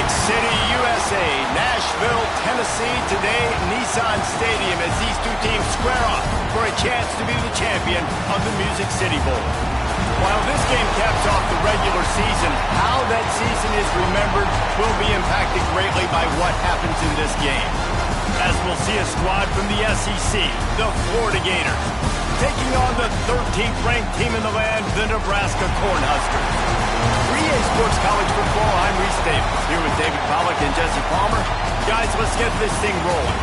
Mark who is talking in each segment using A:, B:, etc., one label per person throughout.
A: City, USA, Nashville, Tennessee. Today, Nissan Stadium as these two teams square off for a chance to be the champion of the Music City Bowl. While this game caps off the regular season, how that season is remembered will be impacted greatly by what happens in this game. As we'll see a squad from the SEC, the Florida Gators, taking on the 13th ranked team in the land, the Nebraska Cornhuskers. For EA Sports College Football, I'm Reese Davis, here with David Pollack and Jesse Palmer. Guys, let's get this thing rolling.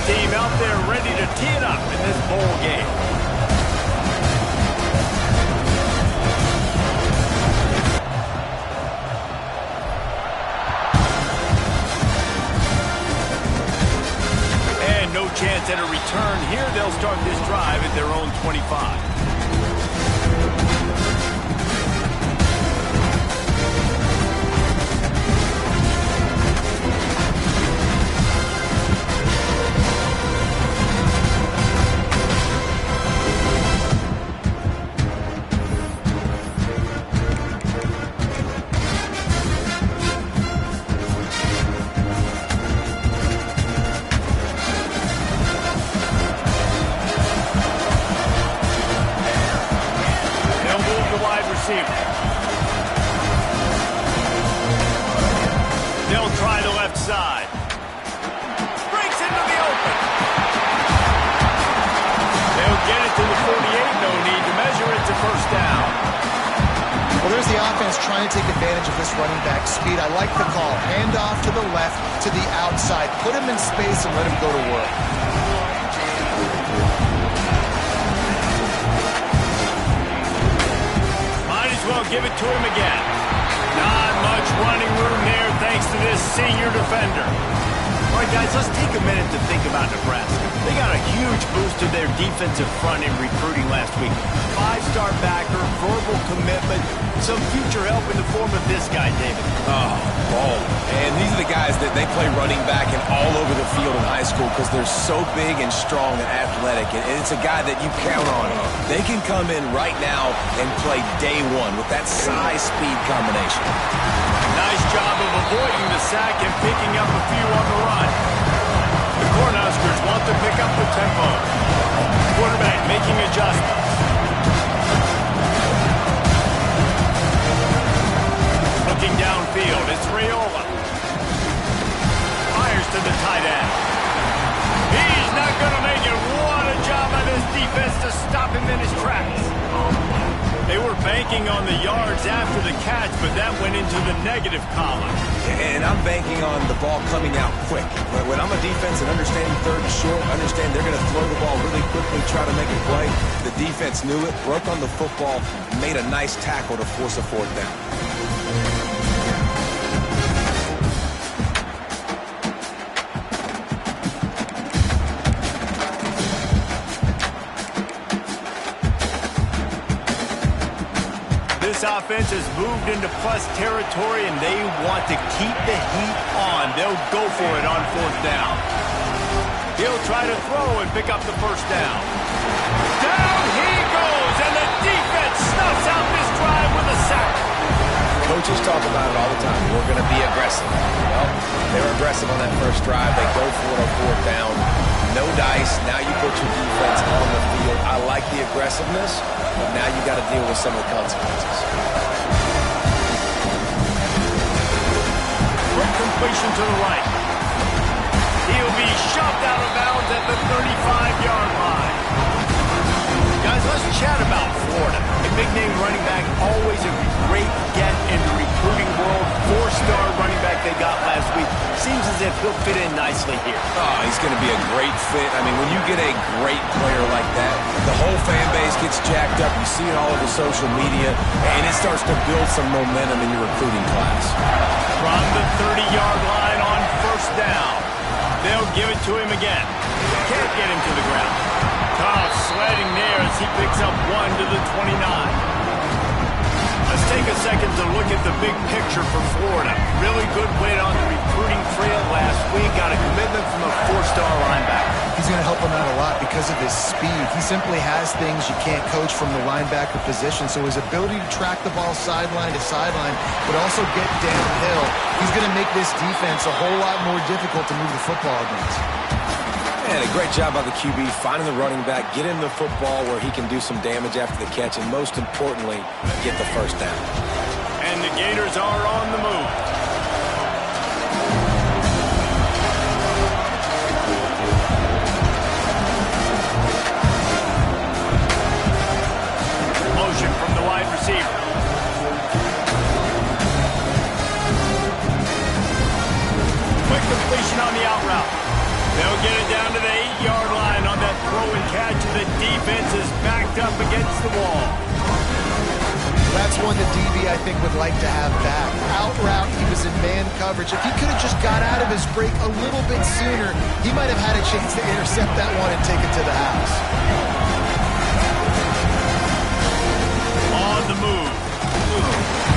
A: Team out there ready to tee it up in this bowl game. And no chance at a return here. They'll start this drive at their own 25. They'll try the left side. Breaks into the open. They'll get it to the 48. No need to measure it to first down.
B: Well, there's the offense trying to take advantage of this running back speed. I like the call. Hand off to the left, to the outside. Put him in space and let him go to work.
A: Well, give it to him again. Not much running room there thanks to this senior defender. All right, guys, let's take a minute to think about Nebraska. They got a huge boost to their defensive front in recruiting last week. Five-star backer, verbal commitment, some future help in the form of this guy, David.
C: Oh, ball. And these are the guys that they play running back and all over the field in high school because they're so big and strong and athletic. And it's a guy that you count on. They can come in right now and play day one with that size-speed combination.
A: Nice job of avoiding the sack and picking up a few on the run. The Cornhuskers want to pick up the tempo. Quarterback making adjustments. Looking downfield, it's Raiola. Fires to the tight end. He's not going to make it. What a job by this defense to stop him in his tracks. They were banking on the yards after the catch, but that went into the negative column.
C: And I'm banking on the ball coming out quick. When I'm a defense and understanding third and short, understand they're going to throw the ball really quickly, try to make a play. The defense knew it, broke on the football, made a nice tackle to force a fourth down.
A: This offense has moved into plus territory, and they want to keep the heat on. They'll go for it on fourth down. He'll try to throw and pick up the first down. Down he goes, and the defense snuffs out this drive with a sack.
C: Coaches talk about it all the time. We're going to be aggressive. Well, they were aggressive on that first drive. They go for it on fourth down. No dice. Now you put your defense on the field. I like the aggressiveness, but now you got to deal with some of the consequences.
A: Quick completion to the right. He'll be shoved out of bounds at the 35-yard line. Guys, let's chat about Florida. A big-name running back, always a great get in the recruiting world. Four-star running back they got last week. Seems as if he'll fit in nicely here.
C: Oh, he's going to be a great fit. I mean, when you get a great player like that, the whole fan base gets jacked up. You see it all over social media, and it starts to build some momentum in your recruiting class.
A: From the 30-yard line on first down. They'll give it to him again. Can't get him to the ground. Tough sledding there as he picks up 1 to the 29. Let's take a second to look at the big picture for Florida. Really good win on the recruiting trail last week. Got a commitment from a 4-star linebacker.
B: He's going to help him out a lot because of his speed. He simply has things you can't coach from the linebacker position. So his ability to track the ball sideline to sideline, but also get downhill, he's going to make this defense a whole lot more difficult to move the football against.
C: And a great job by the QB finding the running back, get him the football where he can do some damage after the catch, and most importantly, get the first down.
A: And the Gators are on the move. Motion from the wide receiver. Quick completion on the out route. They'll get it down to the 8-yard line on that throw and catch, and the defense is backed up against the wall.
B: That's one the DB, I think, would like to have back. Out route, he was in man coverage. If he could have just got out of his break a little bit sooner, he might have had a chance to intercept that one and take it to the house.
A: On the move.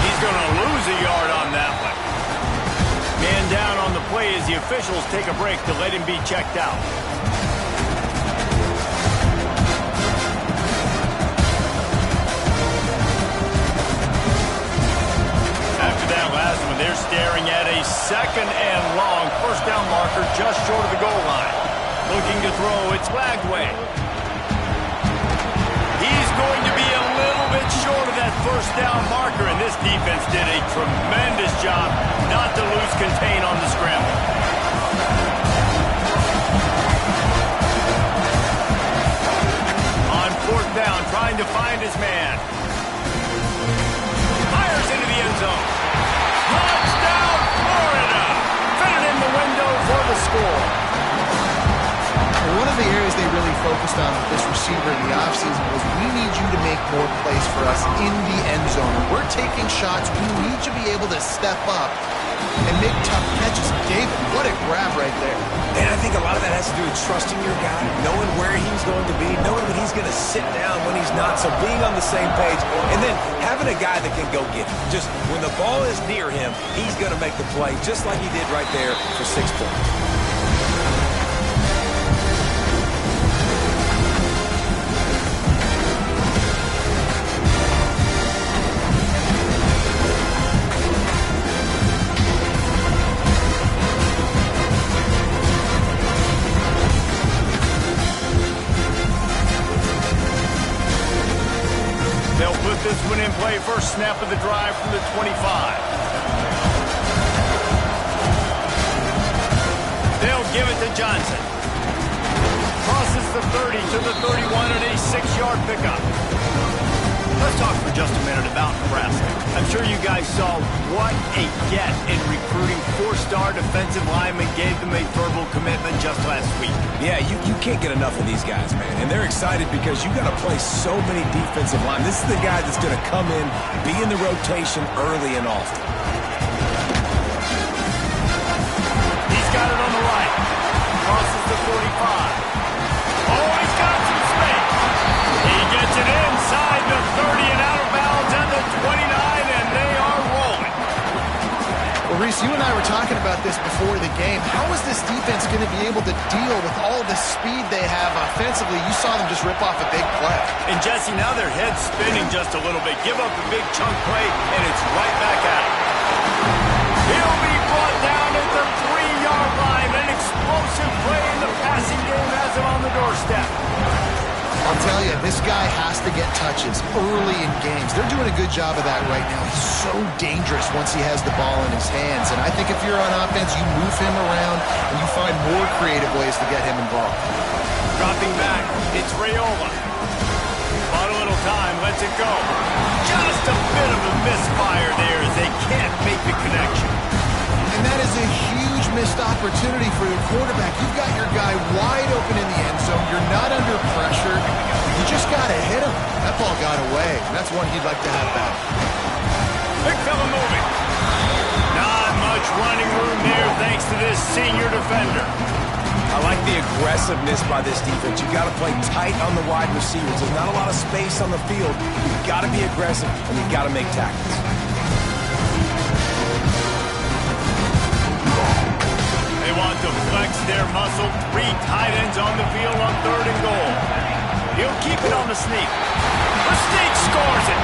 A: He's going to lose a yard on that one. Man down on the play as the officials take a break to let him be checked out. After that last one, they're staring at a 2nd and long. First down marker just short of the goal line. Looking to throw, it's Lagway. He's going to be a little bit short of that first down marker, and this defense did a tremendous job not to lose contain on the scramble. On 4th down, trying to find his man. Fires into the end zone. Touchdown, Florida! Fitted in the window for the score.
B: One of the areas they really focused on with this receiver in the offseason was we need you to make more plays for us in the end zone. When we're taking shots, we need you to be able to step up and make tough catches. David, what a grab right there.
C: And I think a lot of that has to do with trusting your guy, knowing where he's going to be, knowing when he's going to sit down, when he's not, so being on the same page, and then having a guy that can go get it. Just when the ball is near him, he's going to make the play, just like he did right there for 6 points.
A: This one in play, first snap of the drive from the 25. They'll give it to Johnson. Crosses the 30 to the 31 and a 6-yard pickup. Let's talk for just a minute about Nebraska. I'm sure you guys saw what a get in recruiting. 4-star defensive linemen gave them a verbal commitment just last week.
C: Yeah, you can't get enough of these guys, man. And they're excited because you got to play so many defensive line. This is the guy that's going to come in, be in the rotation early and often.
A: He's got it on the right. Crosses the 45. Oh, he's got some space. He gets it inside the 30 and out of bounds at the 29, and they are rolling.
B: Well, Reese, you and I were talking about this before the game. How is this defense going to be able to deal with all the speed they have offensively? You saw them just rip off a big play.
A: And, Jesse, now their head's spinning just a little bit. Give up a big chunk play, and it's right back at him. He'll be brought down at the 3-yard line. An explosive play in the passing game has him on the doorstep.
B: I'll tell you, this guy has to get touches early in games. They're doing a good job of that right now. He's so dangerous once he has the ball in his hands. And I think if you're on offense, you move him around and you find more creative ways to get him involved.
A: Dropping back, it's Raiola. Bought a little time, lets it go. Just a bit of a misfire there as they can't make the connection.
B: And that is a huge missed opportunity for your quarterback. You've got your guy wide open in the end zone. You're not under pressure. You just got to hit him. That ball got away. That's one he'd like to have back.
A: Big fella moving. Not much running room there thanks to this senior defender.
C: I like the aggressiveness by this defense. You've got to play tight on the wide receivers. There's not a lot of space on the field. You've got to be aggressive, and you've got to make tackles.
A: They want to flex their muscle. 3 tight ends on the field on 3rd and goal. He'll keep it on the sneak. The sneak scores it.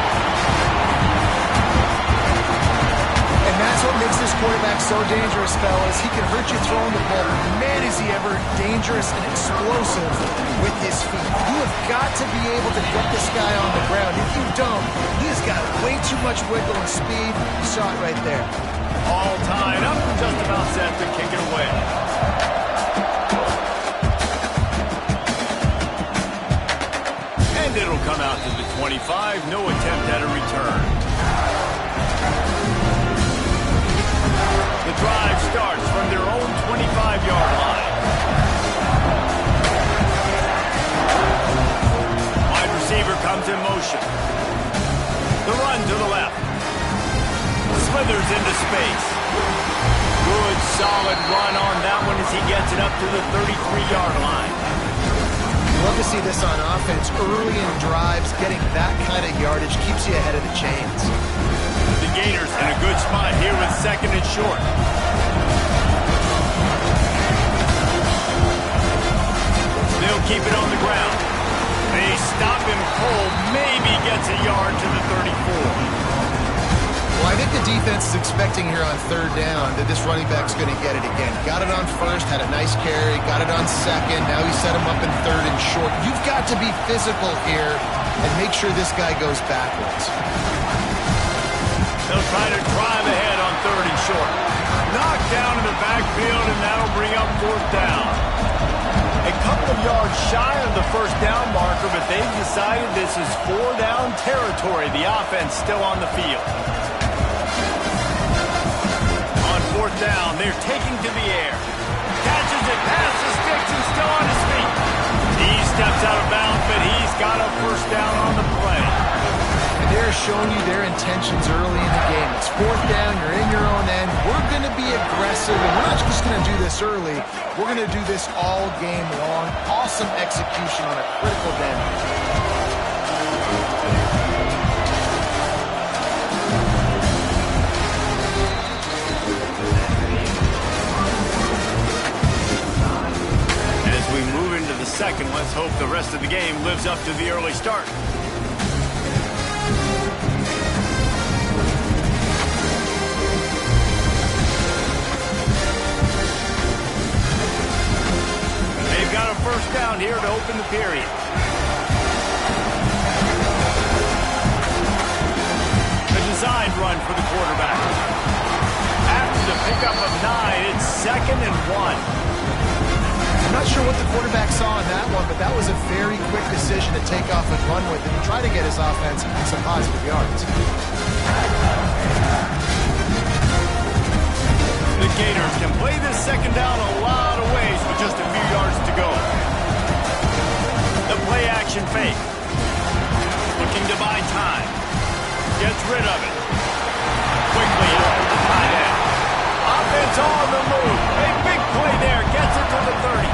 B: And that's what makes this quarterback so dangerous, fellas. He can hurt you throwing the ball. Man, is he ever dangerous and explosive with his feet. You have got to be able to get this guy on the ground. If you don't, he's got way too much wiggle and speed. You saw it right there.
A: All tied up, just about set to kick it away. And it'll come out to the 25. No attempt at a return. The drive starts from their own 25-yard line. Wide receiver comes in motion. The run to the left. Slithers into space. Good, solid run on that one as he gets it up to the 33-yard line.
B: Love to see this on offense. Early in drives, getting that kind of yardage keeps you ahead of the chains.
A: The Gators in a good spot here with 2nd and short. They'll keep it on the ground. They stop him cold, maybe gets a yard to the 34.
B: Well, I think the defense is expecting here on 3rd down that this running back's going to get it again. Got it on 1st, had a nice carry, got it on 2nd. Now he set him up in 3rd and short. You've got to be physical here and make sure this guy goes backwards.
A: They'll try to drive ahead on 3rd and short. Knocked down in the backfield, and that'll bring up 4th down. A couple of yards shy of the 1st down marker, but they've decided this is 4-down territory. The offense still on the field. On 4th down, they're taking to the air. Catches it, past the sticks, and still on his feet. He steps out of bounds, but he's got a 1st down on the play.
B: And they're showing you their intentions early in the game. It's 4th down, you're in your own end. We're going to be aggressive, and we're not just going to do this early. We're going to do this all game long. Awesome execution on a critical damage.
A: As we move into the 2nd, let's hope the rest of the game lives up to the early start. They've got a 1st down here to open the period. A designed run for the quarterback. After the pickup of 9, it's 2nd and 1.
B: I'm not sure what the quarterback saw on that one, but that was a very quick decision to take off and run with it and try to get his offense some positive yards.
A: The Gators can play this 2nd down a lot of ways with just a few yards to go. The play action fake. Looking to buy time. Gets rid of it. Quickly out to the tight end. Offense on the move. A big play there. Gets it to the 30.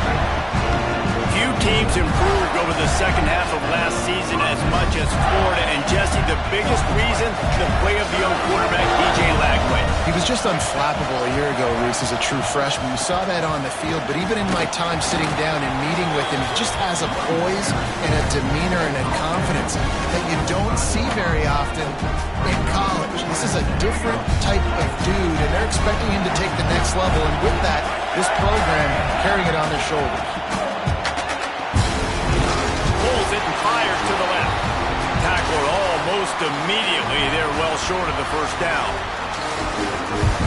A: Few teams improved over the 2nd half of last season as much as Florida. And Jesse, the biggest reason, the play of the young quarterback, DJ Lagway.
B: He was just unflappable a year ago, Reese, as a true freshman. You saw that on the field, but even in my time sitting down and meeting with him, he just has a poise and a demeanor and a confidence that you don't see very often in college. This is a different type of dude, and they're expecting him to take the next level, and with that, this program carrying it on their shoulders.
A: Pulls it and fires to the left. Tackled almost immediately. They're well short of the 1st down.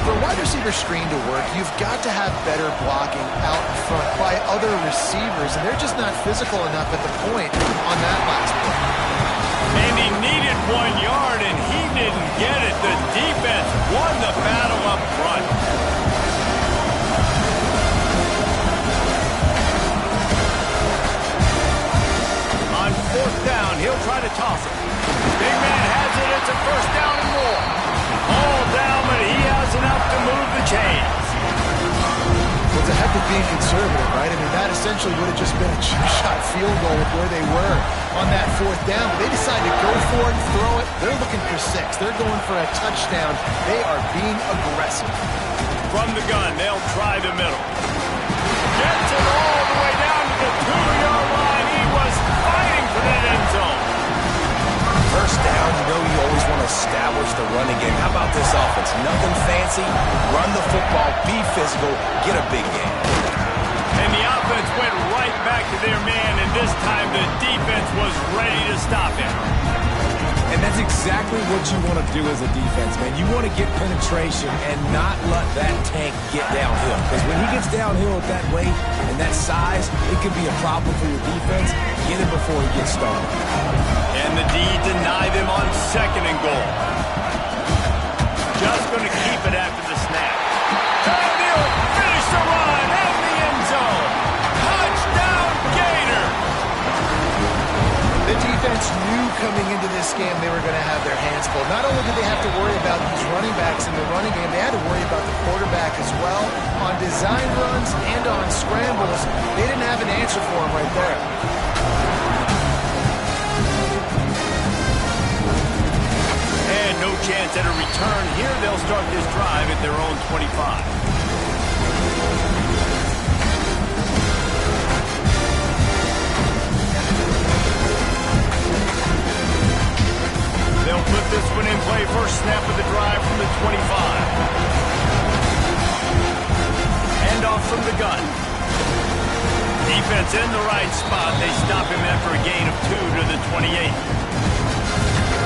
B: For a wide receiver screen to work, you've got to have better blocking out in front by other receivers, and they're just not physical enough at the point on that last play.
A: And he needed 1 yard, and he didn't get it. The defense won the battle up front.
B: being conservative, right? I mean, that essentially would have just been a chip-shot field goal of where they were on that fourth down. But they decided to go for it, throw it. They're looking for 6. They're going for a touchdown. They are being aggressive.
A: From the gun, they'll try the middle. Gets it all the way down to the 2-yard line. He was fighting for that end zone.
C: First down, you know you always want to establish the running game. How about this offense? Nothing fancy. Run the football, be physical, get a big game.
A: And the offense went right back to their man, and this time the defense was ready to stop him.
C: And that's exactly what you want to do as a defense, man. You want to get penetration and not let that tank get downhill. Because when he gets downhill at that weight and that size, it could be a problem for your defense. Get him before he gets started.
A: And the D deny them on 2nd and goal. Just going to keep it after the snap. And he'll finish the run in the end zone. Touchdown, Gator!
B: The defense knew coming into this game they were going to have their hands full. Not only did they have to worry about these running backs in the running game, they had to worry about the quarterback as well. On design runs and on scrambles, they didn't have an answer for him right there.
A: And no chance at a return here. They'll start this drive at their own 25. They'll put this one in play. First snap of the drive from the 25. Handoff from the gun. Defense in the right spot. They stop him after a gain of 2 to the 28.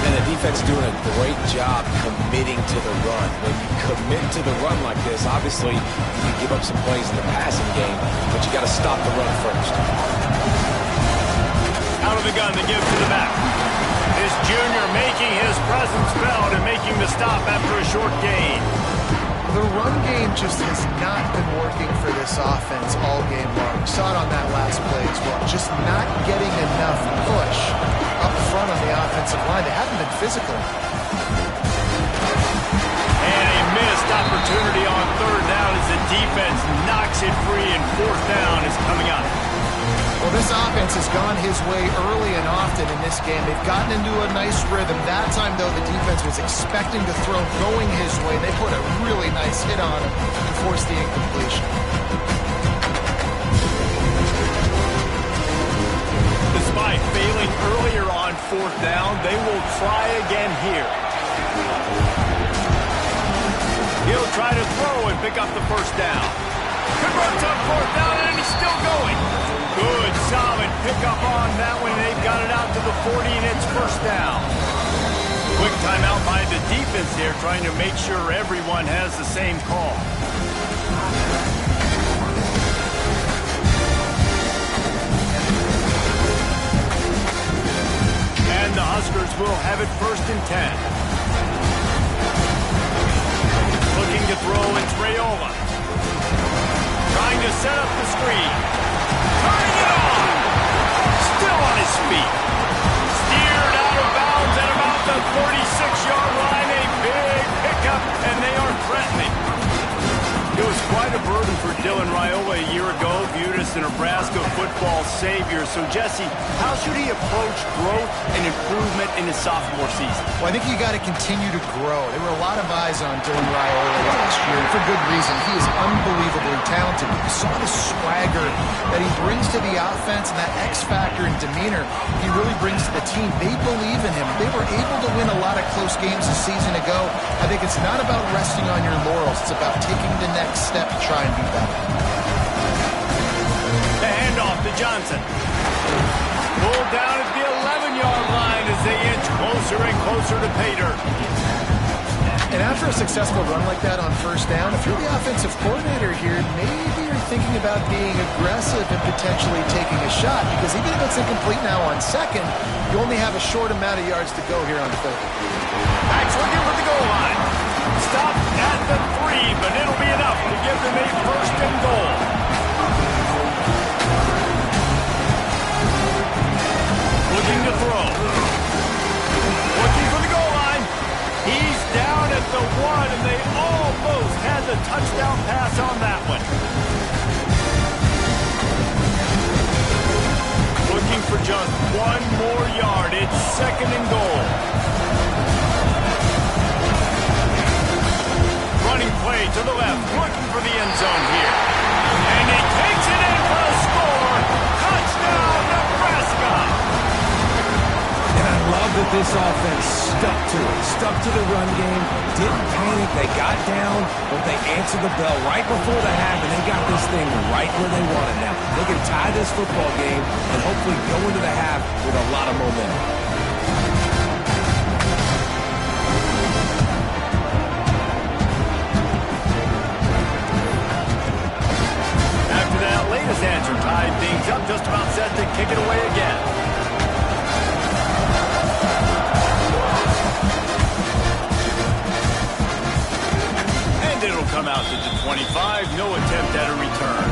C: And the defense doing a great job committing to the run. When you commit to the run like this, obviously you give up some plays in the passing game, but you got to stop the run first.
A: Out of the gun, they give to the back. This junior making his presence felt and making the stop after a short gain.
B: The run game just has not been working for this offense all game long. We saw it on that last play as well. Just not getting enough push up front on the offensive line. They haven't been physical.
A: And a missed opportunity on 3rd down as the defense knocks it free, and 4th down is coming up.
B: Well, this offense has gone his way early and often in this game. They've gotten into a nice rhythm. That time, though, the defense was expecting to throw going his way. They put a really nice hit on him and forced the incompletion.
A: Despite failing earlier on 4th down, they will try again here. He'll try to throw and pick up the first down. Converts on 4th down, and he's still going. Good, solid pickup on that one. They've got it out to the 40, and it's first down. Quick timeout by the defense here, trying to make sure everyone has the same call. And the Huskers will have it 1st and 10. Looking to throw, it's Raiola. Trying to set up the screen. Turning it on. Still on his feet. Steered out of bounds at about the 46-yard line. A big pickup, and they are threatening. It was quite a burden for Dylan Raiola a year ago, viewed as the Nebraska football savior. So, Jesse, how should he approach growth and improvement in his sophomore season?
B: Well, I think you got to continue to grow. There were a lot of eyes on Dylan Raiola last year, and for good reason. He is unbelievably talented. You saw the swagger that he brings to the offense and that X factor and demeanor he really brings to the team. They believe in him. They were able to win a lot of close games a season ago. I think it's not about resting on your laurels. It's about taking the next step to try and be better.
A: The handoff to Johnson. Pulled down at the 11-yard line as they inch closer and closer to pay dirt.
B: And after a successful run like that on 1st down, if you're the offensive coordinator here, maybe you're thinking about being aggressive and potentially taking a shot, because even if it's incomplete now on 2nd, you only have a short amount of yards to go here on 3rd.
A: Backs looking for the goal line. Stopped at the 3, but it'll be enough to give them a 1st and goal. Looking to throw. Looking for the goal line. He's down at the 1, and they almost had the touchdown pass on that one. just one more yard. It's 2nd and goal. Running play to the left, looking for the end zone here. And he takes it in for a score. Touchdown, Nebraska!
C: And I love that this offense stuck to it, stuck to the run game, didn't panic, they got down, but they answered the bell right before the half, and they got this thing right where they want it now. They can tie this football game and hopefully go into the half with a lot of momentum.
A: Latest answer tied things up, just about set to kick it away again. And it'll come out to the 25, no attempt at a return.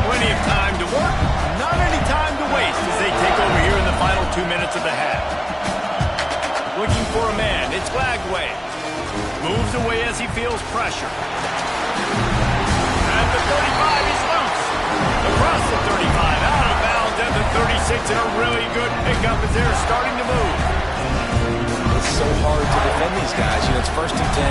A: Plenty of time to work, not any time to waste as they take over here in the final 2 minutes of the half. Looking for a man, it's Lagway. Moves away as he feels pressure. At the 35, he's loose. Across the 35, out of bounds at the 36, and a really good pickup as they're starting to move.
C: It's so hard to defend these guys. You know, it's 1st and 10.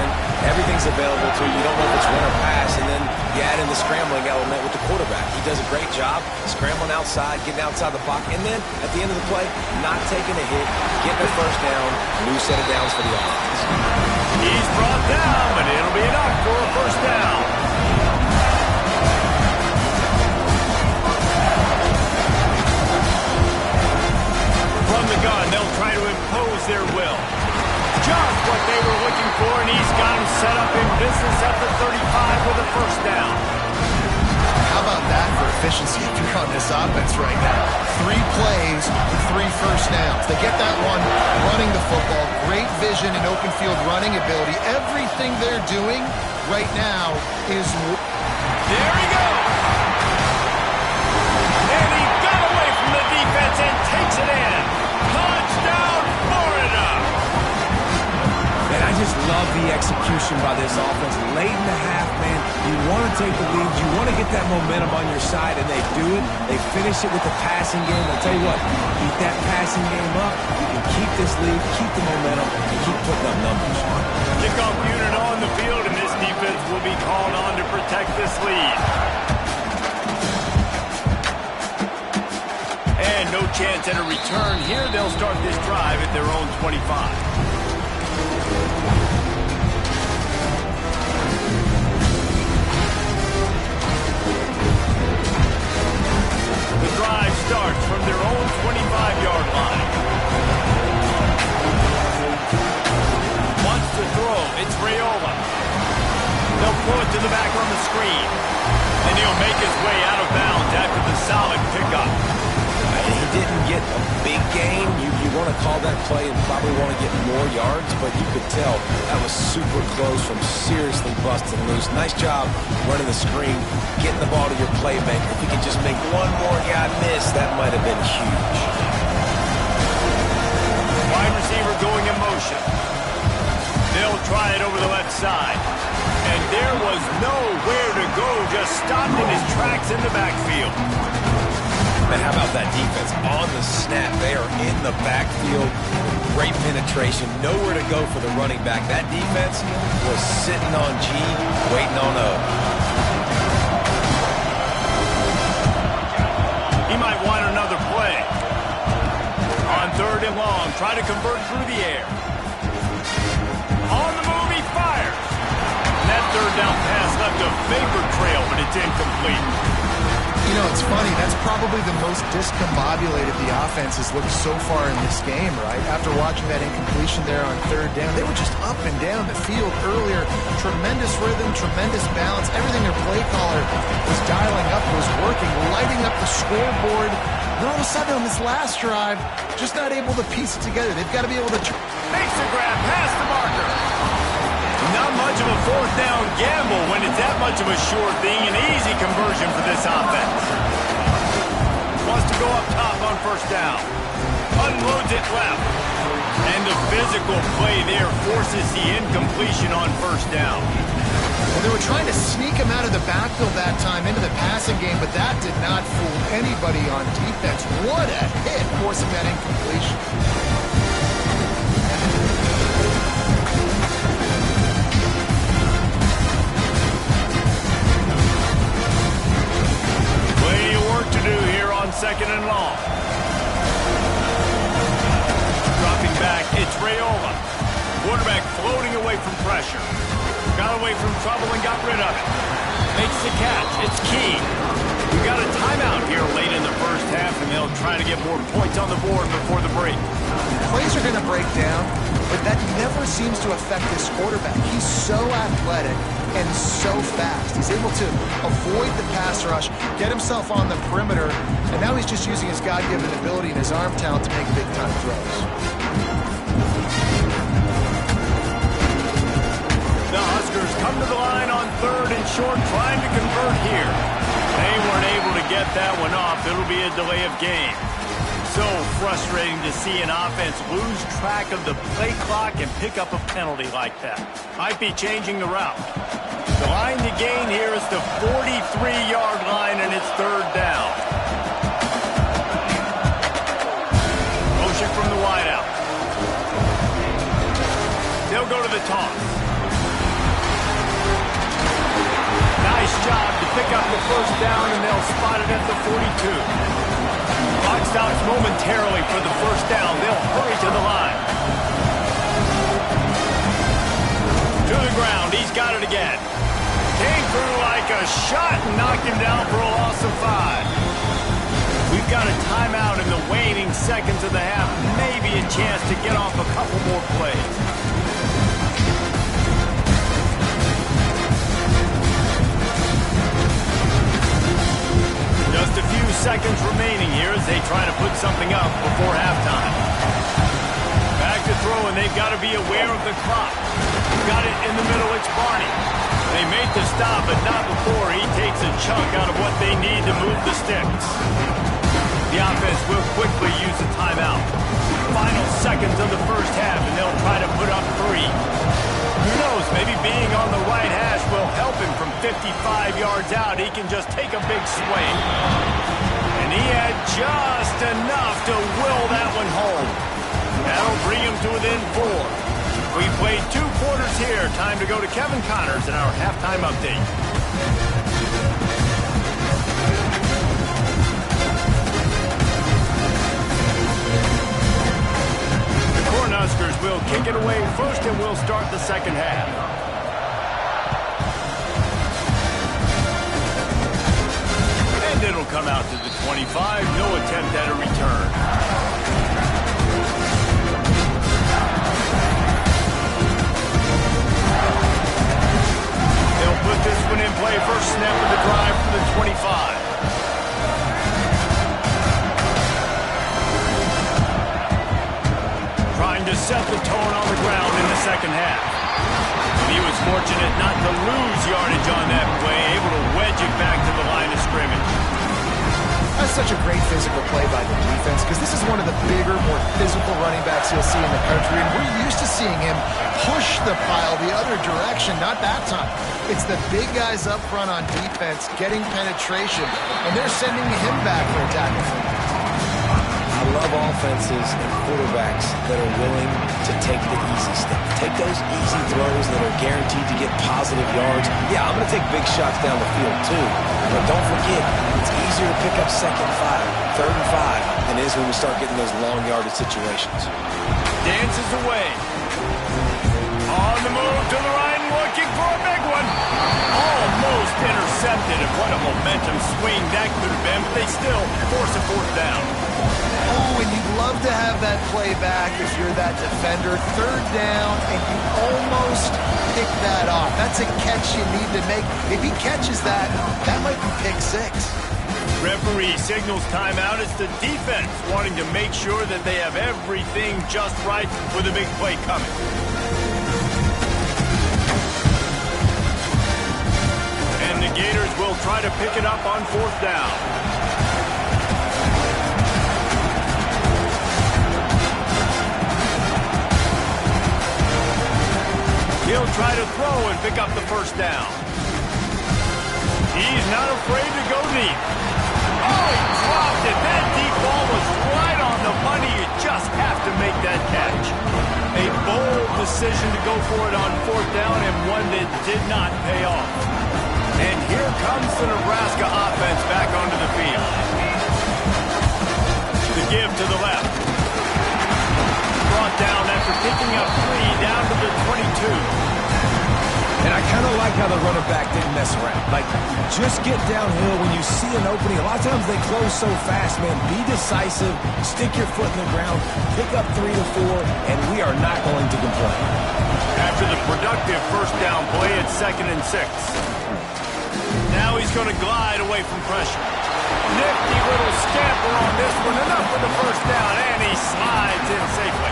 C: Everything's available to you. You don't know if it's run or pass, and then you add in the scrambling element with the quarterback. He does a great job scrambling outside, getting outside the pocket, and then at the end of the play, not taking a hit, getting a first down, new set of downs for the offense.
A: He's brought down, but it'll be enough for a first down. From the gun, they'll try to impose their will. Just what they were looking for, and he's got him set up in business at the 35 with a first down.
B: How about that for efficiency if you're on this offense right now? 3 plays, 3 first downs. They get that one running the football. Great vision and open field running ability. Everything they're doing right now is...
A: There he goes! And he got away from the defense and takes it in. Touchdown, Florida!
C: Man, I just love the execution by this offense. Late in the half, man, you want to take the lead. You want to get that momentum on your side, and they do it. They finish it with the passing game. I'll tell you what, keep that passing game up. You can keep this lead, keep the momentum, and keep putting up numbers.
A: Kickoff unit on the field, and this defense will be called on to protect this lead. And no chance at a return here. They'll start this drive at their own 25. The drive starts from their own 25-yard line. Wants to throw. It's Raiola. They'll throw it to the back on the screen. And he'll make his way out of bounds after the solid pickup.
C: He didn't get a big gain. You want to call that play and probably want to get more yards, but you could tell that was super close from seriously busting loose. Nice job running the screen, getting the ball to your playmaker. If you could just make one more guy miss, that might have been huge.
A: Wide receiver going in motion. They'll try it over the left side. And there was nowhere to go, just stopped in his tracks in the backfield.
C: Man, how about that defense? On the snap, they are in the backfield. Great penetration, nowhere to go for the running back. That defense was sitting on G, waiting on O.
A: He might want another play. On 3rd and long, try to convert through the air. On the move, he fires. And that 3rd down pass left a vapor trail, but it's incomplete.
B: You know, it's funny. That's probably the most discombobulated the offense has looked so far in this game, right? After watching that incompletion there on 3rd down, they were just up and down the field earlier. Tremendous rhythm, tremendous balance. Everything their play caller was dialing up was working, lighting up the scoreboard. Then all of a sudden on this last drive, just not able to piece it together. They've got to be able to...
A: Makes the grab, past the marker. Not much of a 4th down gamble when it's that much of a sure thing. An easy conversion for this offense. Wants to go up top on 1st down. Unloads it left. And the physical play there forces the incompletion on 1st down.
B: Well, they were trying to sneak backfield that time into the passing game, but that did not fool anybody on defense. What a hit, forcing that incompletion.
A: Plenty of work to do here on 2nd and long. Dropping back, it's Raiola. Quarterback floating away from pressure. Got away from trouble and got rid of it. Makes the catch. It's key. We got a timeout here late in the first half, and they'll try to get more points on the board before the break.
B: Plays are going to break down, but that never seems to affect this quarterback. He's so athletic and so fast. He's able to avoid the pass rush, get himself on the perimeter, and now he's just using his God-given ability and his arm talent to make big-time throws.
A: The Huskers come to the line on 3rd and short, trying to convert here. They weren't able to get that one off. It'll be a delay of game. So frustrating to see an offense lose track of the play clock and pick up a penalty like that. Might be changing the route. The line to gain here is the 43-yard line, and it's 3rd down. Motion from the wideout. They'll go to the toss. Nice job to pick up the 1st down, and they'll spot it at the 42. Clock stops momentarily for the 1st down. They'll hurry to the line. To the ground. He's got it again. Came through like a shot and knocked him down for a loss of 5. We've got a timeout in the waning seconds of the half. Maybe a chance to get off a couple more plays. Just a few seconds remaining here as they try to put something up before halftime. Back to throw, and they've got to be aware of the clock. Got it in the middle, it's Barney. They made the stop, but not before he takes a chunk out of what they need to move the sticks. The offense will quickly use a timeout. Final seconds of the first half, and they'll try to put up 3. Who knows, maybe being on the right hash will help him from 55 yards out. He can just take a big swing. And he had just enough to will that one home. That'll bring him to within 4. We played 2 quarters here. Time to go to Kevin Connors in our halftime update. Huskers will kick it away first, and we'll start the second half. And it'll come out to the 25. No attempt at a return. They'll put this one in play. First snap of the drive for the 25. Trying to set the tone on the ground in the second half. He was fortunate not to lose yardage on that play, able to wedge it back to the line of scrimmage.
B: That's such a great physical play by the defense, because this is one of the bigger, more physical running backs you'll see in the country, and we're used to seeing him push the pile the other direction. Not that time. It's the big guys up front on defense getting penetration, and they're sending him back for a tackle.
C: I love offenses and quarterbacks that are willing to take the easy step. Take those easy throws that are guaranteed to get positive yards. Yeah, I'm going to take big shots down the field too. But don't forget, it's easier to pick up 2nd and 5, 3rd and 5 than it is when we start getting those long yardage situations.
A: Dances away. On the move to the right, looking for a big one. Almost intercepted, and what a momentum swing that could have been, but they still force a 4th down.
B: Oh, and you'd love to have that play back if you're that defender. 3rd down, and you almost pick that off. That's a catch you need to make. If he catches that, that might be pick 6.
A: Referee signals timeout. It's the defense wanting to make sure that they have everything just right with a big play coming. And the Gators will try to pick it up on 4th down. He'll try to throw and pick up the 1st down. underneath. Oh, he dropped it. That deep ball was right on the money. You just have to make that catch. A bold decision to go for it on 4th down, and one that did not pay off. And here comes the Nebraska offense back onto the field. The give to the left. Brought down after picking up 3 down to the 22.
C: And I kind of like how the running back didn't mess around. Like, just get downhill when you see an opening. A lot of times they close so fast, man. Be decisive, stick your foot in the ground, pick up 3 to 4, and we are not going to complain.
A: After the productive 1st down play, it's 2nd and 6. Now he's going to glide away from pressure. Nifty little scamper on this one. Enough for the 1st down, and he slides in safely.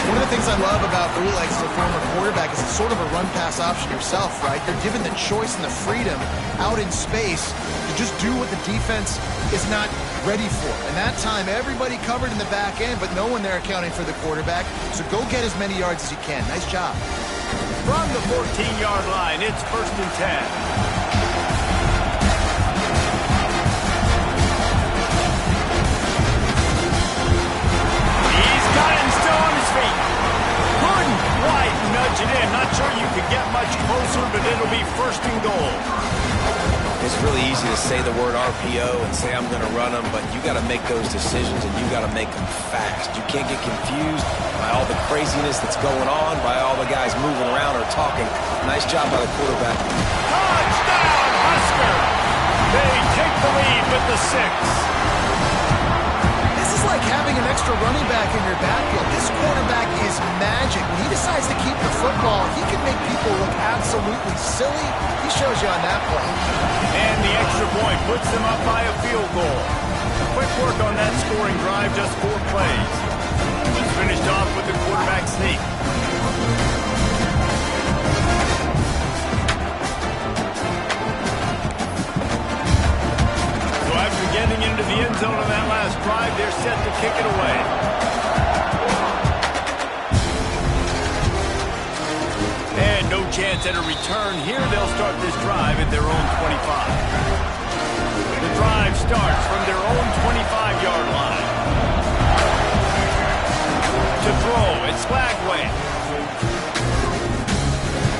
B: One of the things I love about bootlegs as a former quarterback is it's sort of a run-pass option yourself, right? You're given the choice and the freedom out in space to just do what the defense is not ready for. And that time, everybody covered in the back end, but no one there accounting for the quarterback. So go get as many yards as you can. Nice job.
A: From the 14-yard line, it's 1st and 10. Nudge it in. Not sure you could get much closer, but it'll be 1st and goal.
C: It's really easy to say the word RPO and say I'm going to run them, but you got to make those decisions and you got to make them fast. You can't get confused by all the craziness that's going on, by all the guys moving around or talking. Nice job by the quarterback.
A: Touchdown, Husker! They take the lead with the 6.
B: This is like having an extra running back in your backfield. This quarterback is magic. When he decides to keep the football, he can make people look absolutely silly. He shows you on that play.
A: And the extra point puts them up by a field goal. Quick work on that scoring drive, just 4 plays. It's finished off with the quarterback sneak. After getting into the end zone on that last drive, they're set to kick it away. And no chance at a return here. They'll start this drive at their own 25. The drive starts from their own 25-yard line. To throw, it's Flagway.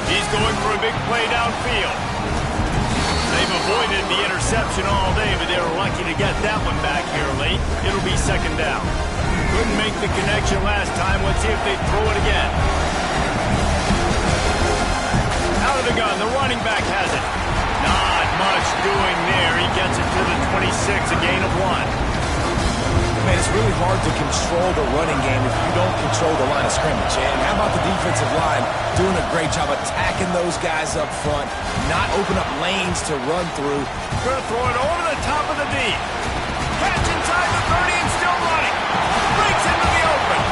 A: He's going for a big play downfield. They've avoided the interception all day, but they were lucky to get that one back here late. It'll be 2nd down. Couldn't make the connection last time. Let's see if they throw it again. Out of the gun, the running back has it. Not much doing there. He gets it to the 26, a gain of 1.
C: Man, it's really hard to control the running game if you don't control the line of scrimmage. And how about the defensive line doing a great job attacking those guys up front, not open up lanes to run through.
A: Gonna throw it over the top of the D. Catch inside the 30 and still running. Breaks into the open.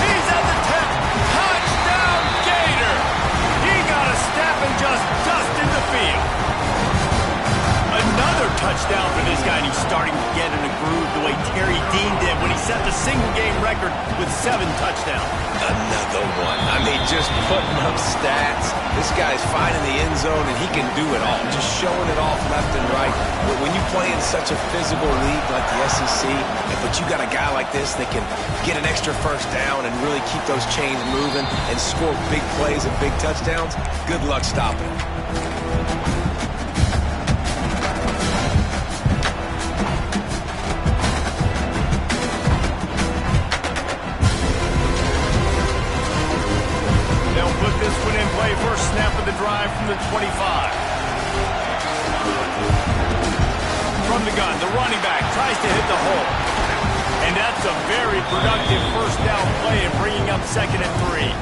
A: He's at the 10. Touchdown, Gator. He got a step and just dusted the field. Another touchdown for this guy, and he's starting to get in a groove the way Terry Dean did when he set the single-game record with 7 touchdowns.
C: Another one. I mean, just putting up stats. This guy's finding the end zone, and he can do it all. Just showing it off left and right. But when you play in such a physical league like the SEC, but you got a guy like this that can get an extra 1st down and really keep those chains moving and score big plays and big touchdowns, good luck stopping him.
A: First snap of the drive from the 25. From the gun, the running back tries to hit the hole. And that's a very productive 1st down play and bringing up 2nd and 3.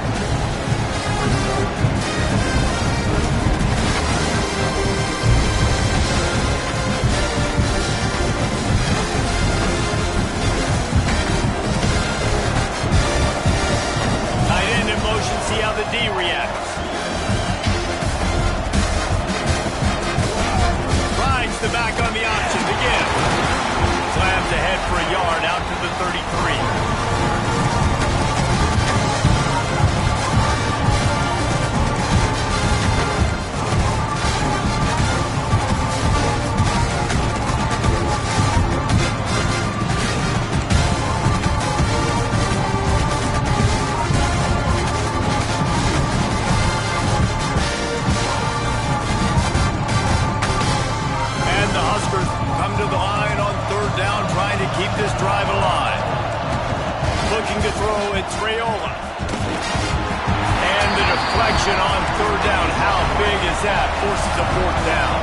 A: Tight end in motion, see how the D reacts. The back on the option to give. Slams ahead for a yard out to the 33. looking to throw. It's Raiola. And the deflection on third down. How big is that? Forces a fourth down.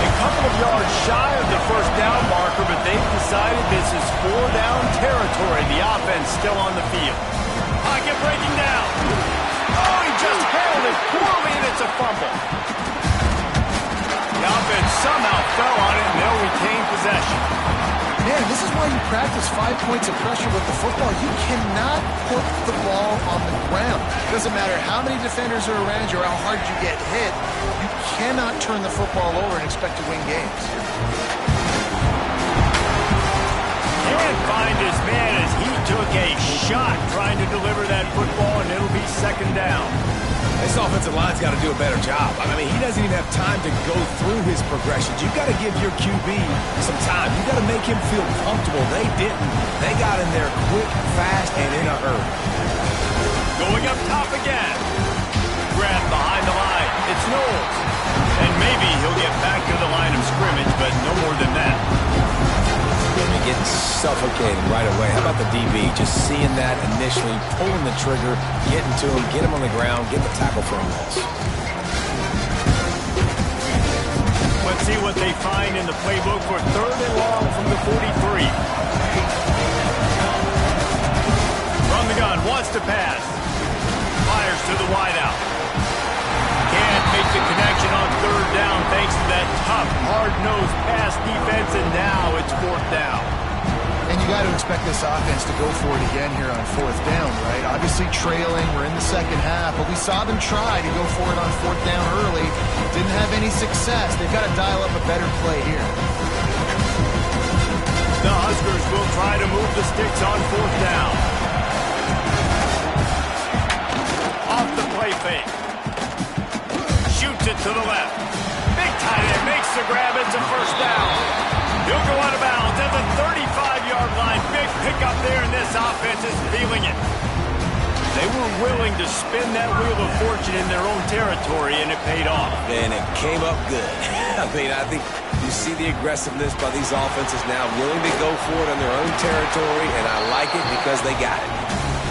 A: A couple of yards shy of the first down marker, but they've decided this is four-down territory. The offense still on the field. Pocket breaking down. Oh, he just held it poorly, and it's a fumble. The offense somehow fell on it, and they'll retain possession.
B: Man, this is why you practice 5 points of pressure with the football. You cannot put the ball on the ground. It doesn't matter how many defenders are around you or how hard you get hit. You cannot turn the football over and expect to win games.
A: Can't find his man as he took a shot trying to deliver that football, and it'll be second down.
C: This offensive line's got to do a better job. I mean, he doesn't even have time to go through his progressions. You've got to give your QB some time. You've got to make him feel comfortable. They didn't. They got in there quick, fast, and in a hurry.
A: Going up top again. Grab behind the line. It's Knowles. And maybe he'll get back to the line of scrimmage, but no more than that.
C: And getting suffocated right away. How about the DB? Just seeing that initially, pulling the trigger, getting to him, get him on the ground, get the tackle for a loss.
A: Let's see what they find in the playbook for third and long from the 43. From the gun, wants to pass. Fires to the wideout. Can't make the connection on third down thanks to that tough, hard-nosed pass defense, and now it's fourth down.
B: And you got to expect this offense to go for it again here on fourth down, right? Obviously trailing, we're in the second half, but we saw them try to go for it on fourth down early. Didn't have any success. They've got to dial up a better play here.
A: The Huskers will try to move the sticks on fourth down. Off the play fake. Shoots it to the left. Big tight end makes the grab. It's a first down. He'll go out of bounds at the 35-yard line. Big pickup there, and this offense is feeling it. They were willing to spin that wheel of fortune in their own territory, and it paid off.
C: And it came up good. I mean, I think you see the aggressiveness by these offenses now, willing to go for it on their own territory, and I like it because they got it.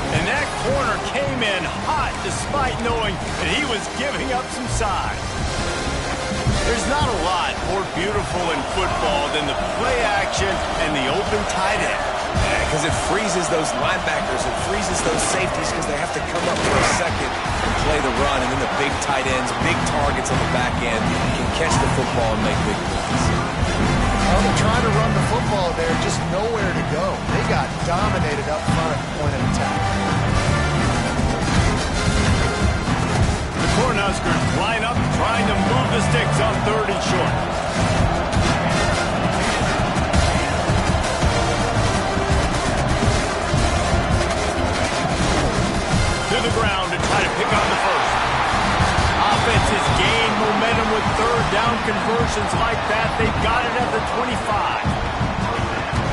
A: And that corner came in hot despite knowing that he was giving up some size. There's not a lot more beautiful in football than the play action and the open tight end.
C: Yeah, because it freezes those linebackers, it freezes those safeties because they have to come up for a second and play the run, and then the big tight ends, big targets on the back end can catch the football and make big plays.
B: Well, they're trying to run the football there, just nowhere to go. They got dominated up front at the point of attack.
A: The Cornhuskers line up, trying to move the sticks on third and short. To the ground to try to pick up the first. Offenses gain momentum with third down conversions like that. They've got it at the 25.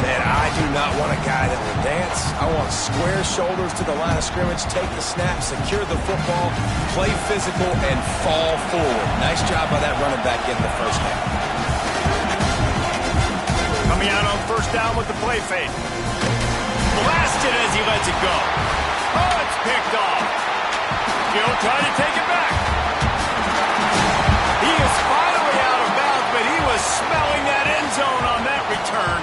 C: Man, I do not want a guy that will dance. I want square shoulders to the line of scrimmage, take the snap, secure the football, play physical, and fall forward. Nice job by that running back getting the first down.
A: Coming out on first down with the play fake. Blasted as he lets it go. Oh, it's picked off. Gill trying to take it back. He is finally out of bounds, but he was smelling that end zone on that return.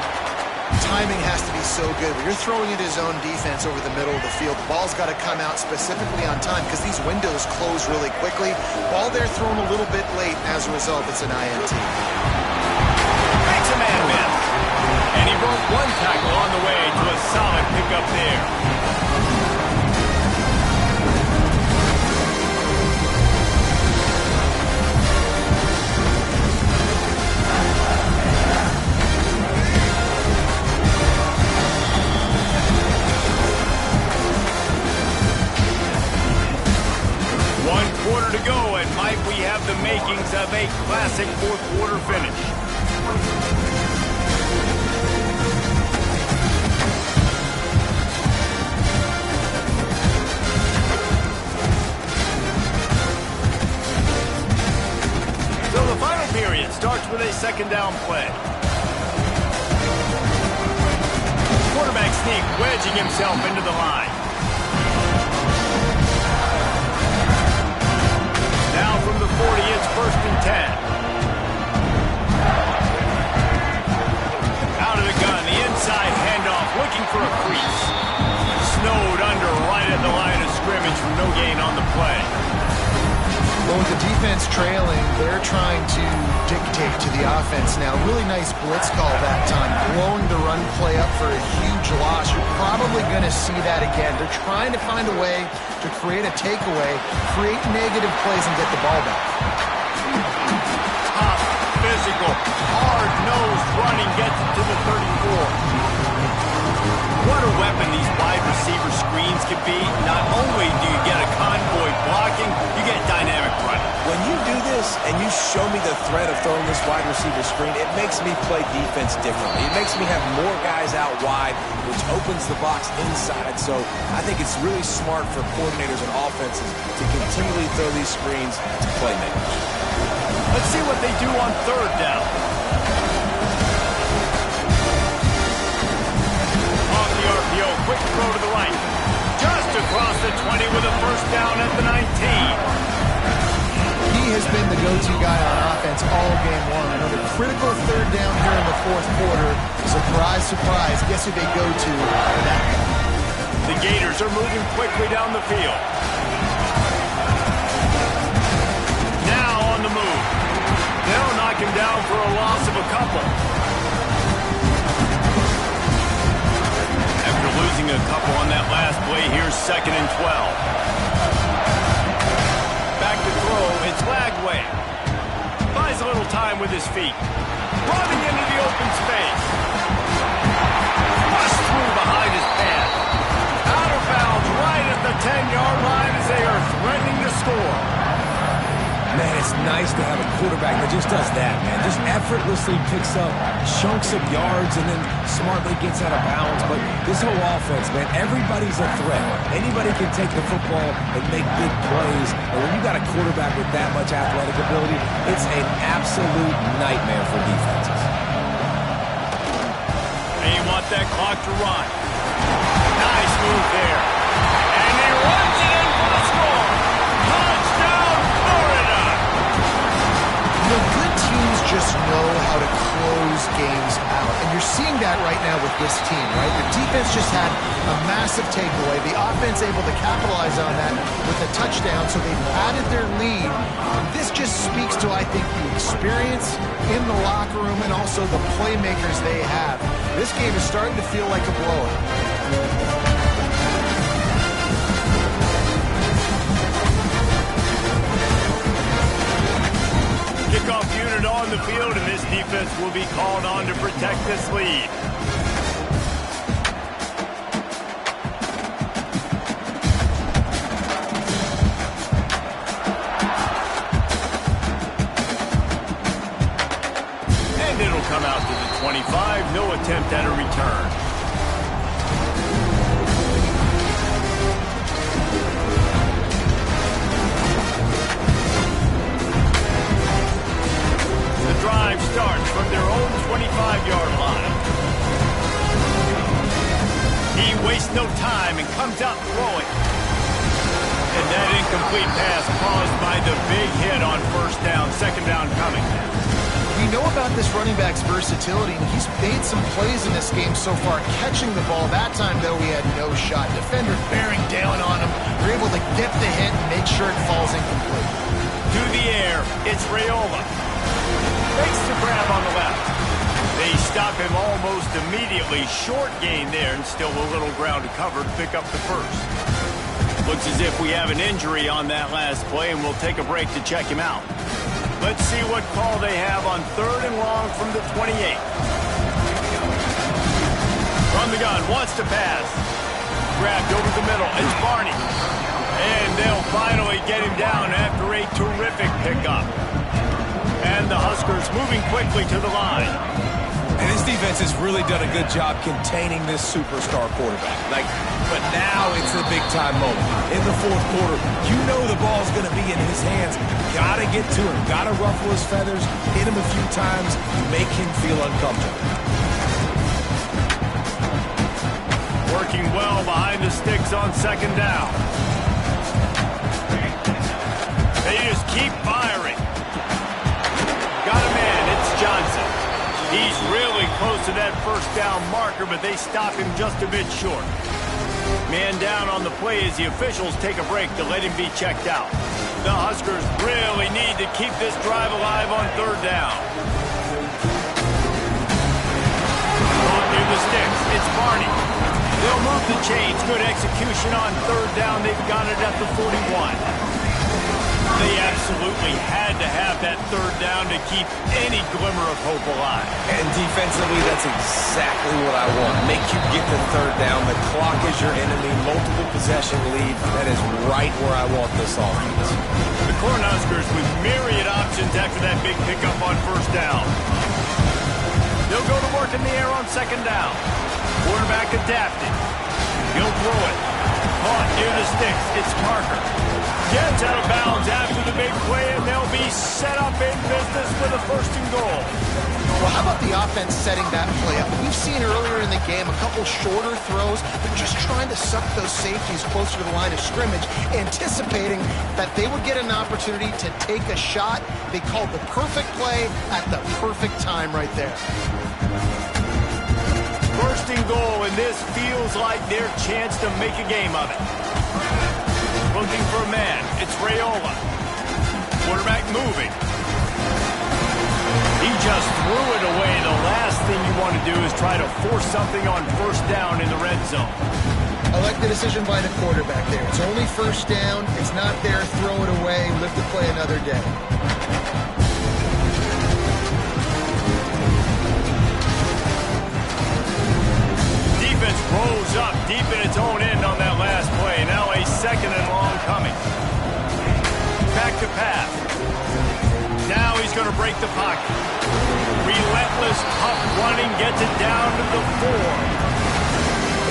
B: Timing has to be so good. When you're throwing into zone defense over the middle of the field, the ball's got to come out specifically on time because these windows close really quickly. Ball there thrown a little bit late. As a result, it's an INT.
A: Makes a man miss. And he broke one tackle on the way to a solid pickup there. To go, and might we have the makings of a classic fourth quarter finish. So the final period starts with a second down play. Quarterback sneak, wedging himself into the line. Now from the 40, it's 1st and 10. Out of the gun, the inside handoff, looking for a crease. Snowed under right at the line of scrimmage for no gain on the play.
B: Well, with the defense trailing, they're trying to dictate to the offense now. Really nice blitz call that time, blowing the run play up for a huge loss. You're probably going to see that again. They're trying to find a way to create a takeaway, create negative plays, and get the ball back.
A: Tough, physical, hard-nosed running gets it to the 34. What a weapon these wide receiver screens can be. Not only do you get a convoy blocking, you get dynamic running.
C: When you do this and you show me the threat of throwing this wide receiver screen, it makes me play defense differently. It makes me have more guys out wide, which opens the box inside. So I think it's really smart for coordinators and offenses to continually throw these screens to playmakers.
A: Let's see what they do on 3rd down. Quick throw to the right. Just across the 20 with a 1st down at the 19.
B: He has been the go-to guy on offense all game long. Another critical 3rd down here in the 4th quarter. Surprise, surprise. Guess who they go to for that guy?
A: The Gators are moving quickly down the field. Now on the move. They'll knock him down for a loss of a couple. Losing a couple on that last play. Here's 2nd and 12. Back to throw. It's Lagway. Buys a little time with his feet. Running into the open space. Flushed through behind his pad. Out of bounds right at the 10-yard line as they are threatening to score.
C: Man, it's nice to have a quarterback that just does that, man. Just effortlessly picks up chunks of yards and then smartly gets out of bounds. But this whole offense, man, everybody's a threat. Anybody can take the football and make big plays. And when you got a quarterback with that much athletic ability, it's an absolute nightmare for defenses.
A: They want that clock to run. Nice move there. And he runs it in for the score. Touchdown, Florida!
B: The good teams just know how to close games out. And you're seeing that right now with this team, right? The defense just had a massive takeaway. The offense able to capitalize on that with a touchdown, so they've added their lead. And this just speaks to, I think, the experience in the locker room and also the playmakers they have. This game is starting to feel like a blowout.
A: Kickoff unit on the field, and this defense will be called on to protect this lead. And it'll come out to the 25. No attempt at a return. Drive starts from their own 25-yard line. He wastes no time and comes out throwing. And that incomplete pass caused by the big hit on 1st down, 2nd down coming.
B: We know about this running back's versatility, and he's made some plays in this game so far, catching the ball. That time, though, he had no shot. Defender bearing down on him. They're able to get the hit and make sure it falls incomplete.
A: To the air, it's Raiola. Makes the grab on the left. They stop him almost immediately. Short gain there, and still a little ground to cover to pick up the 1st. Looks as if we have an injury on that last play, and we'll take a break to check him out. Let's see what call they have on 3rd and long from the 28. From the gun, wants to pass. Grabbed over the middle. It's Barney. And they'll finally get him down after a terrific pickup. And the Huskers moving quickly to the line.
C: And this defense has really done a good job containing this superstar quarterback. But now it's the big-time moment. In the 4th quarter, you know the ball's going to be in his hands. Got to get to him. Got to ruffle his feathers, hit him a few times, make him feel uncomfortable.
A: Working well behind the sticks on second down. They just keep firing. Got a man, it's Johnson. He's really close to that first down marker, but they stop him just a bit short. Man down on the play as the officials take a break to let him be checked out. The Huskers really need to keep this drive alive on third down. Caught near the sticks, it's Barney. They'll move the chains. Good execution on third down. They've got it at the 41. They absolutely had to have that third down to keep any glimmer of hope alive.
C: And defensively, that's exactly what I want. Make you get the third down. The clock is your enemy. Multiple possession lead. That is right where I want this offense.
A: The Cornhuskers with myriad options after that big pickup on first down. They'll go to work in the air on second down. Quarterback adapted. He'll throw it. Caught near the sticks. It's Parker. Gets out of bounds after the big play, and they'll be set up in business with a first and goal.
B: Well, how about the offense setting that play up? We've seen earlier in the game a couple shorter throws, but just trying to suck those safeties closer to the line of scrimmage, anticipating that they would get an opportunity to take a shot. They called the perfect play at the perfect time right there.
A: First and goal, and this feels like their chance to make a game of it. Looking for a man. It's Raiola. Quarterback moving. He just threw it away. The last thing you want to do is try to force something on first down in the red zone.
B: I like the decision by the quarterback there. It's only first down. It's not there. Throw it away. Live to play another day.
A: Defense rolls up deep in its own end on that last play. Now a second and long coming. Back to pass. Now he's going to break the pocket. Relentless, tough running, gets it down to the 4.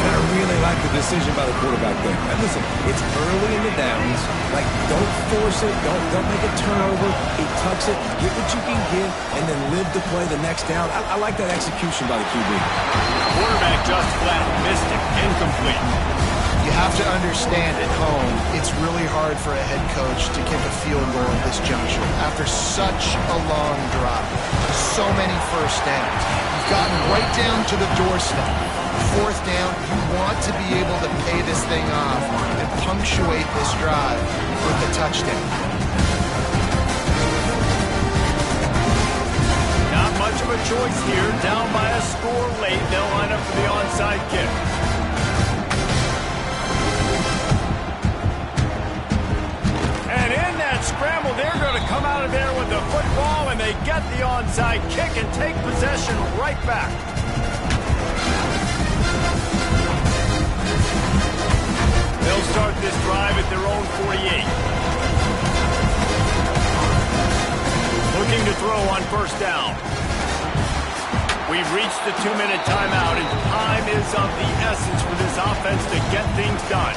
C: And I really like the decision by the quarterback there. And listen, it's early in the downs. Like, don't force it. Don't make a turnover. He tucks it, get what you can get, and then live to play the next down. I like that execution by the QB.
A: Quarterback just flat missed it. Incomplete.
B: You have to understand at home, it's really hard for a head coach to kick a field goal at this juncture. After such a long drive, so many first downs. You've gotten right down to the doorstep. Fourth down, you want to be able to pay this thing off and punctuate this drive with a touchdown.
A: Not much of a choice here. Down by a score late. They'll line up for the onside kick. And in that scramble, they're going to come out of there with the football, and they get the onside kick and take possession right back. They'll start this drive at their own 48. Looking to throw on first down. We've reached the 2-minute timeout, and time is of the essence for this offense to get things done.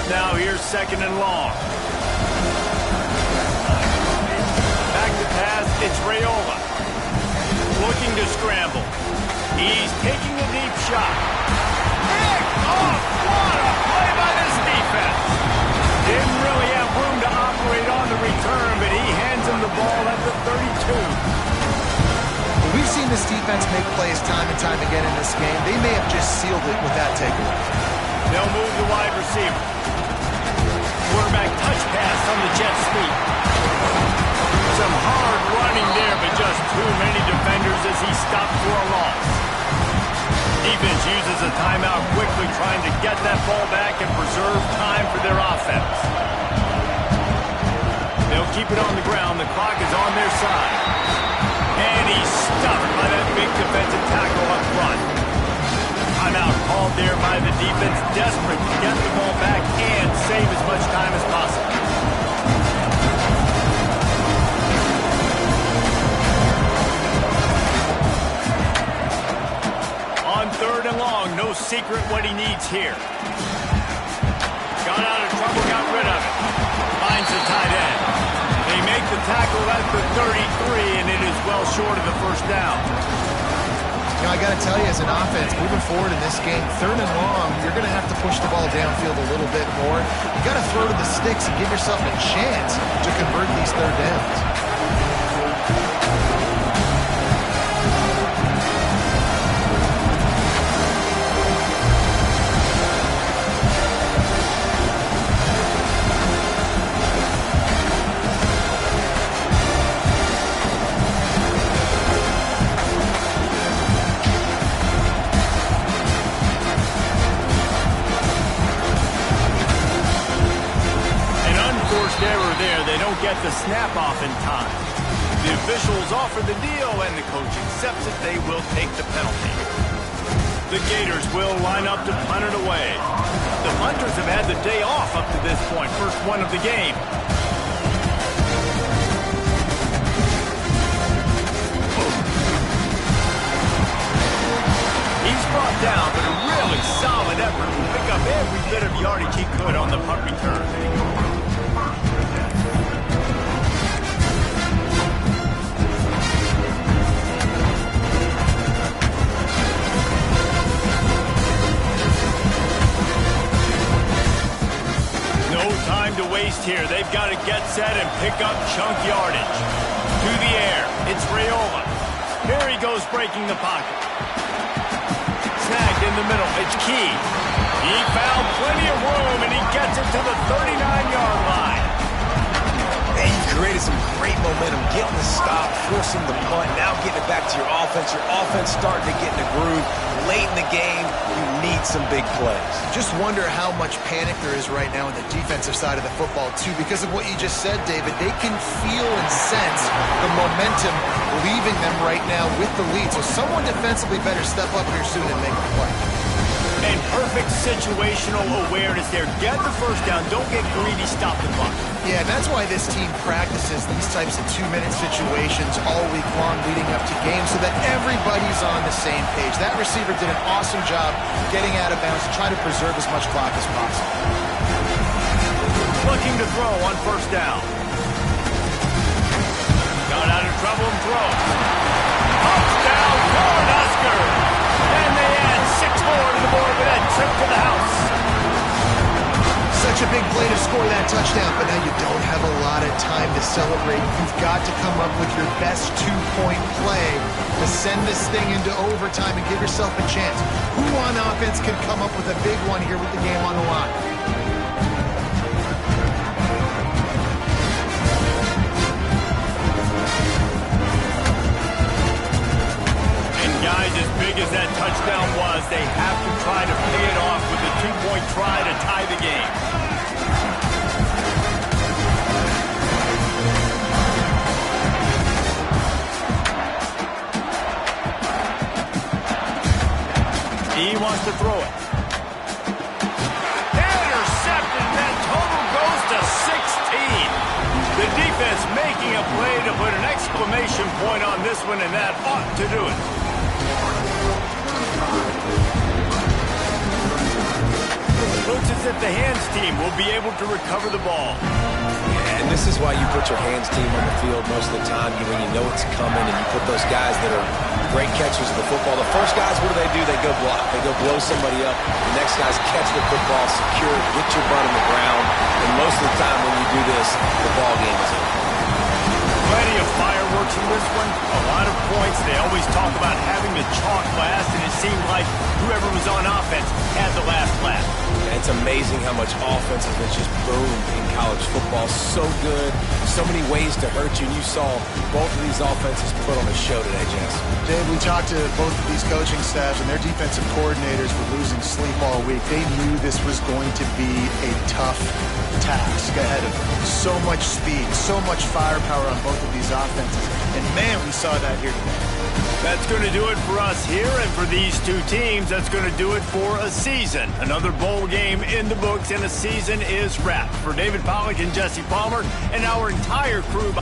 A: Now here's second and long. Back to pass, it's Raiola. Looking to scramble. He's taking a deep shot. Picked off! What a play by this defense. Didn't really have room to operate on the return, but he hands him the ball at the 32.
B: We've seen this defense make plays time and time again in this game. They may have just sealed it with that takeaway.
A: They'll move the wide receiver. Quarterback touch pass on the jet sweep. Some hard running there, but just too many defenders as he stopped for a loss. Defense uses a timeout quickly, trying to get that ball back and preserve time for their offense. They'll keep it on the ground. The clock is on their side. And he's stuffed by that big defensive tackle up front. Timeout called there by the defense, desperate to get secret what he needs here. Got out of trouble, got rid of it. Finds the tight end. They make the tackle at the 33, and it is well short of the first down.
B: You know, I got to tell you, as an offense, moving forward in this game, 3rd and long, you're going to have to push the ball downfield a little bit more. You got to throw to the sticks and give yourself a chance to convert these 3rd downs.
A: Error there. They don't get the snap off in time. The officials offer the deal, and the coach accepts it. They will take the penalty. The Gators will line up to punt it away. The punters have had the day off up to this point. First one of the game. He's brought down, but a really solid effort to pick up every bit of yardage he could on the punt return. No time to waste here. They've got to get set and pick up chunk yardage. To the air. It's Raiola. Here he goes breaking the pocket. Snagged in the middle. It's Key. He found plenty of room, and he gets it to the 39-yard line.
C: And you've created some great momentum, getting the stop, forcing the punt, now getting it back to your offense. Your offense starting to get in the groove. Late in the game, you need some big plays.
B: Just wonder how much panic there is right now on the defensive side of the football, too, because of what you just said, David. They can feel and sense the momentum leaving them right now with the lead. So someone defensively better step up here soon and make a play.
A: And perfect situational awareness there. Get the first down. Don't get greedy. Stop the clock.
B: Yeah, and that's why this team practices these types of 2-minute situations all week long leading up to games so that everybody's on the same page. That receiver did an awesome job getting out of bounds to try to preserve as much clock as possible.
A: Looking to throw on first down. Got out of trouble and throws. Touchdown, Cornhusker! And they add 6 more to the board with that trip to the house.
B: Such a big play to score that touchdown, but now you don't have a lot of time to celebrate. You've got to come up with your best 2-point play to send this thing into overtime and give yourself a chance. Who on offense can come up with a big one here with the game on the line?
A: Guys, as big as that touchdown was, they have to try to pay it off with a 2-point try to tie the game. He wants to throw it. Intercepted, and that total goes to 16. The defense making a play to put an exclamation point on this one, and that ought to do it. Looks as if the hands team will be able to recover the ball.
C: Yeah, and this is why you put your hands team on the field most of the time when you know it's coming, and you put those guys that are great catchers of the football. The first guys, what do? They go block. They go blow somebody up. The next guys catch the football, secure, get your butt on the ground. And most of the time when you do this, the ball game is over.
A: Plenty of fireworks in this one. A lot of points. They always talk about having the chalk last, and it seemed like whoever was on offense had the last laugh.
C: And it's amazing how much offense has just boomed in college football. So good. So many ways to hurt you. And you saw both of these offenses put on a show today, Jess.
B: Dave, we talked to both of these coaching staffs, and their defensive coordinators were losing sleep all week. They knew this was going to be a tough task ahead of them. So much speed, so much firepower on both of these offenses. And, man, we saw that here today.
A: That's going to do it for us here, and for these two teams, that's going to do it for a season. Another bowl game in the books, and a season is wrapped. For David Pollack and Jesse Palmer and our entire crew...